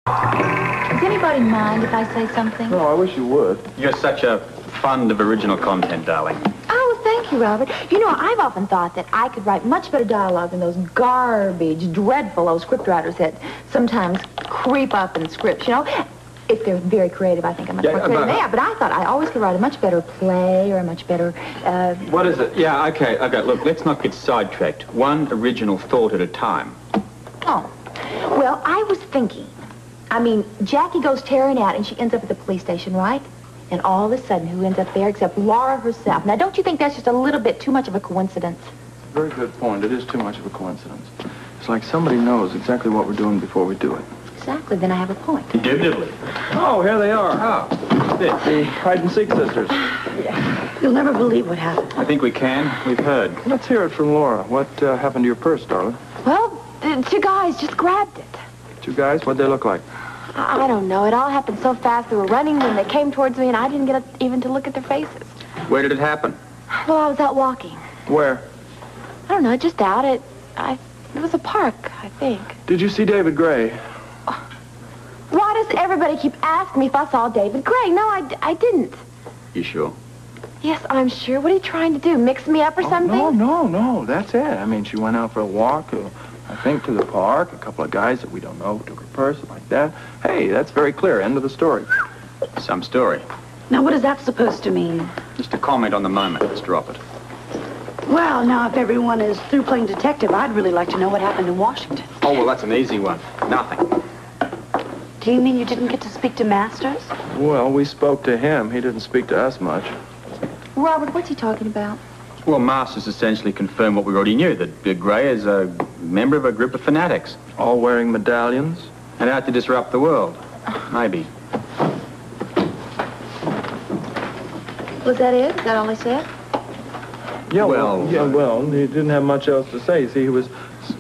Does anybody mind if I say something? No, I wish you would. You're such a fund of original content, darling. Oh, thank you, Robert. You know, I've often thought that I could write much better dialogue than those garbage, dreadful old scriptwriters that sometimes creep up in scripts, you know? If they're very creative, I think I'm much more creative than they are. But I thought I always could write a much better play or a much better, What is it? Yeah, okay. Look, let's not get sidetracked. One original thought at a time. Oh. Well, I was thinking. I mean, Jackie goes tearing out and she ends up at the police station, right? And all of a sudden, who ends up there except Laura herself? Now, don't you think that's just a little bit too much of a coincidence? Very good point. It is too much of a coincidence. It's like somebody knows exactly what we're doing before we do it. Exactly. Then I have a point. Indubitably. Oh, here they are. Oh, The hide-and-seek sisters. You'll never believe what happened. I think we can. We've heard. Let's hear it from Laura. What happened to your purse, darling? Well, the two guys just grabbed it. Two guys? What'd they look like? I don't know. It all happened so fast. They were running when they came towards me, and I didn't get even to look at their faces. Where did it happen? Well, I was out walking. Where? I don't know, just out at... It was a park, I think. Did you see David Gray? Why does everybody keep asking me if I saw David Gray? No, I didn't. You sure? Yes, I'm sure. What are you trying to do? Mix me up or something? No. That's it. I mean, she went out for a walk, I think, to the park. A couple of guys that we don't know took her purse, like that. Hey, that's very clear. End of the story. Some story. Now, what is that supposed to mean? Just a comment on the moment. Let's drop it. Well, now, if everyone is through playing detective, I'd really like to know what happened in Washington. Oh, well, that's an easy one. Nothing. Do you mean you didn't get to speak to Masters? Well, we spoke to him. He didn't speak to us much. Robert, what's he talking about? Well, Masters essentially confirmed what we already knew, that Gray is a member of a group of fanatics. All wearing medallions? And out to disrupt the world. Maybe. Was that it? Is that all he said? Yeah, well, he didn't have much else to say. See, he was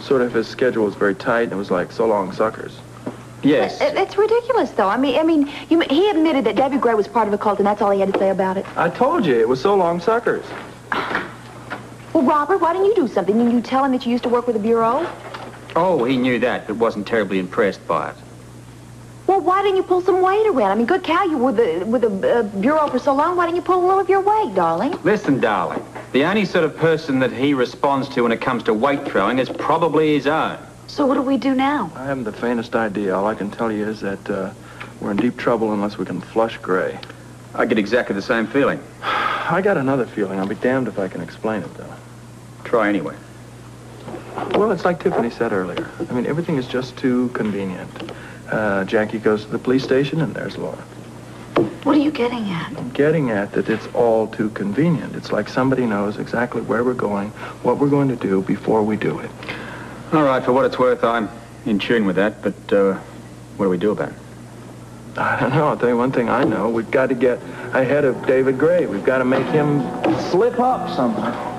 sort of, his schedule was very tight, and it was like, so long, suckers. Yes. It's ridiculous, though. I mean, he admitted that David Gray was part of a cult, and that's all he had to say about it. I told you, it was so long, suckers. Well, Robert, why didn't you do something? Didn't you tell him that you used to work with the Bureau? Oh, he knew that, but wasn't terribly impressed by it. Well, why didn't you pull some weight around? I mean, good cow, you were with the Bureau for so long. Why didn't you pull a little of your weight, darling? Listen, darling. The only sort of person that he responds to when it comes to weight throwing is probably his own. So what do we do now? I haven't the faintest idea. All I can tell you is that we're in deep trouble unless we can flush Gray. I get exactly the same feeling. I got another feeling. I'll be damned if I can explain it, though. Try anyway. Well, it's like Tiffany said earlier. I mean, everything is just too convenient. Jackie goes to the police station, and there's Laura. What are you getting at? I'm getting at that it's all too convenient. It's like somebody knows exactly where we're going, what we're going to do before we do it. All right, for what it's worth, I'm in tune with that, but what do we do about it? I don't know. I'll tell you one thing I know. We've got to get ahead of David Gray. We've got to make him slip up somehow.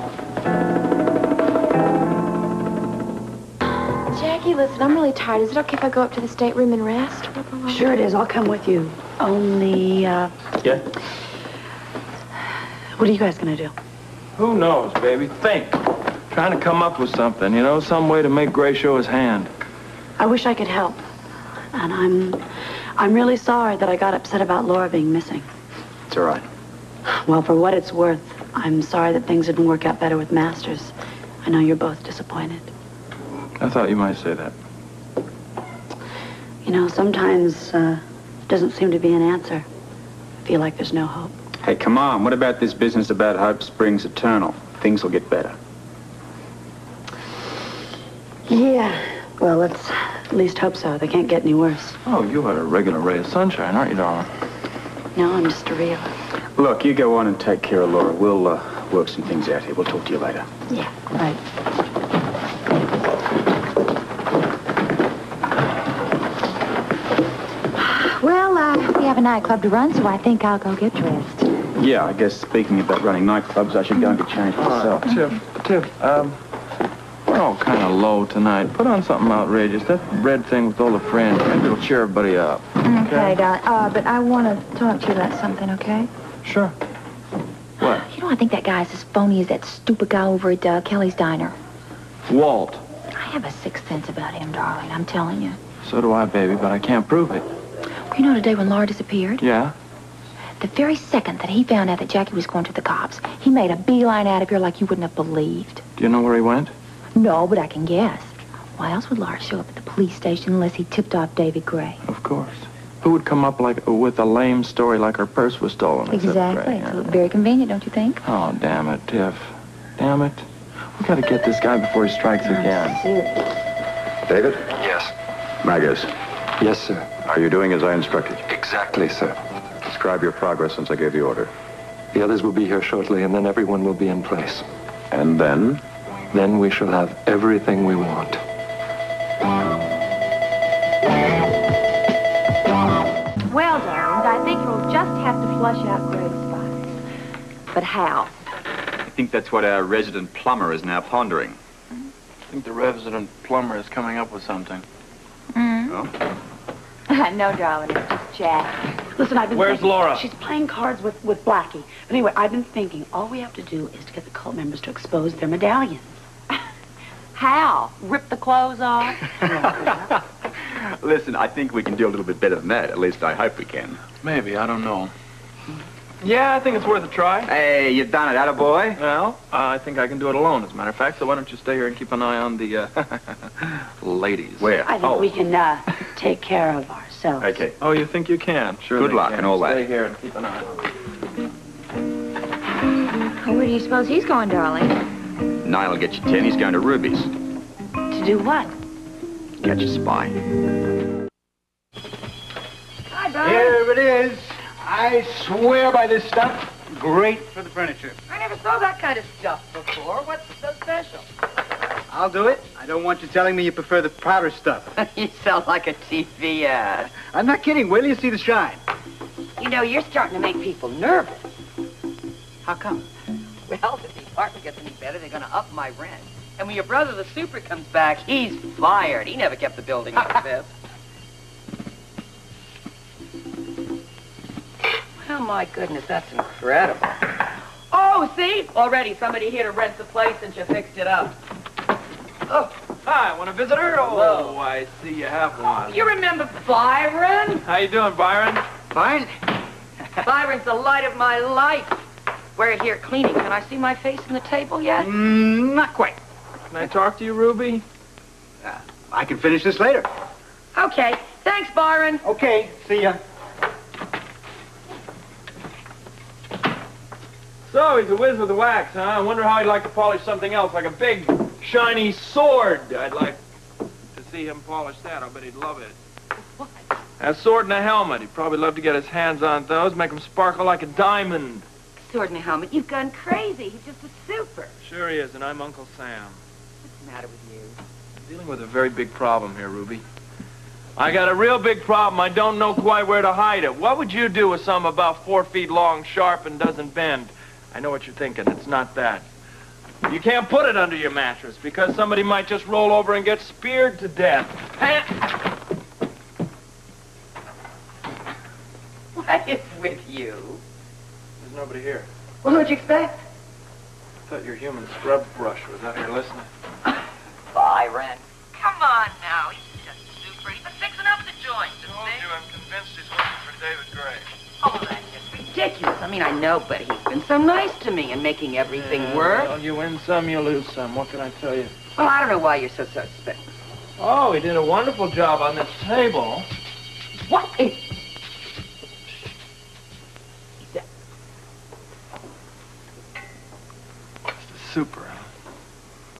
Jackie, listen, I'm really tired. Is it okay if I go up to the stateroom and rest? Sure it is. I'll come with you. Only, Yeah? what are you guys going to do? Who knows, baby? Think. Trying to come up with something, you know, some way to make Gray show his hand. I wish I could help. And I'm really sorry that I got upset about Laura being missing. It's all right. Well, for what it's worth, I'm sorry that things didn't work out better with Masters. I know you're both disappointed. I thought you might say that. You know, sometimes doesn't seem to be an answer. I feel like there's no hope. Hey, come on. What about this business about hope springs eternal? Things will get better. Yeah. Well, let's at least hope so. They can't get any worse. Oh, you are a regular ray of sunshine, aren't you, darling? No, I'm just a realist. Look, you go on and take care of Laura. We'll work some things out here. We'll talk to you later. Yeah, right. Well, we have a nightclub to run, so I think I'll go get dressed. Yeah, I guess speaking about running nightclubs, I should go and get changed myself. Tiff, we're all kind of low tonight. Put on something outrageous. That red thing with all the fringe, maybe it'll cheer everybody up. Okay, darling. But I want to talk to you about something, okay? Sure. What? You know, I think that guy's as phony as that stupid guy over at Kelly's Diner. Walt. I have a sixth sense about him, darling. I'm telling you. So do I, baby, but I can't prove it. You know today when Laura disappeared? Yeah? The very second that he found out that Jackie was going to the cops, he made a beeline out of here like you wouldn't have believed. Do you know where he went? No, but I can guess. Why else would Laura show up at the police station unless he tipped off David Gray? Of course. Who would come up with a lame story like her purse was stolen? Exactly. Gray, It's very convenient, don't you think? Oh, damn it, Tiff. Damn it. We gotta get this guy before he strikes again. David? Yes. Maggers, Yes, sir. are you doing as I instructed you? Exactly, sir. Describe your progress since I gave the order. The others will be here shortly, and then everyone will be in place. And then? Then we shall have everything we want. Well, darlings, I think you'll just have to flush out Gray's files. But how? I think that's what our resident plumber is now pondering. I think the resident plumber is coming up with something. Oh? No, darling, it's just Jack. Listen, I've been Where's thinking, Laura? She's playing cards with Blackie. But anyway, I've been thinking, all we have to do is to get the cult members to expose their medallions. How? Rip the clothes off? Listen, I think we can do a little bit better than that. At least I hope we can. Maybe, I don't know. Yeah, I think it's worth a try. Hey, you done it, attaboy. Well, I think I can do it alone, as a matter of fact, so why don't you stay here and keep an eye on the, ladies. Where? I think we can take care of ourselves. Okay. Oh, you think you can? Sure. Good they luck can. and all that. Stay here and keep an eye on them. Where do you suppose he's going, darling? Nine'll get you 10. He's going to Ruby's. To do what? Catch a spy. Hi, Bud. Here it is. I swear by this stuff. Great for the furniture. I never saw that kind of stuff before. What's so special? I'll do it. I don't want you telling me you prefer the powder stuff. You sound like a TV ad. I'm not kidding. Wait till you see the shine. You know, you're starting to make people nervous. How come? Well, if the apartment gets any better, they're going to up my rent. And when your brother, the super, comes back, he's fired. He never kept the building like this. Oh, my goodness, that's incredible. Oh, see? Already somebody here to rent the place and you fixed it up. Oh, Hi, want a visitor? Oh, Hello. I see you have one. you remember Byron? How you doing, Byron? Fine. Byron's the light of my life. We're here cleaning. Can I see my face on the table yet? Not quite. Can I talk to you, Ruby? I can finish this later. Okay. Thanks, Byron. Okay. See ya. So, he's a whiz with the wax, huh? I wonder how he'd like to polish something else, like a big, shiny sword. I'd like to see him polish that. I bet he'd love it. What? A sword and a helmet. He'd probably love to get his hands on those, make them sparkle like a diamond. Sword and a helmet. You've gone crazy. He's just a super. Sure he is, and I'm Uncle Sam. What's the matter with you? I'm dealing with a very big problem here, Ruby. I got a real big problem. I don't know quite where to hide it. What would you do with something about 4 feet long, sharp, and doesn't bend? I know what you're thinking. It's not that. You can't put it under your mattress because somebody might just roll over and get speared to death. What is with you? There's nobody here. Well, who'd you expect? I thought your human scrub brush was out here listening. Byron. Come on now. He's just super. He's been fixing up the joint. I'm convinced he's working for David Gray. Oh, that's just ridiculous. I mean, I know, but he's been so nice to me and making everything work. Well, you win some, you lose some. What can I tell you? Well, I don't know why you're so suspect. Oh, he did a wonderful job on this table. What is... It's the super.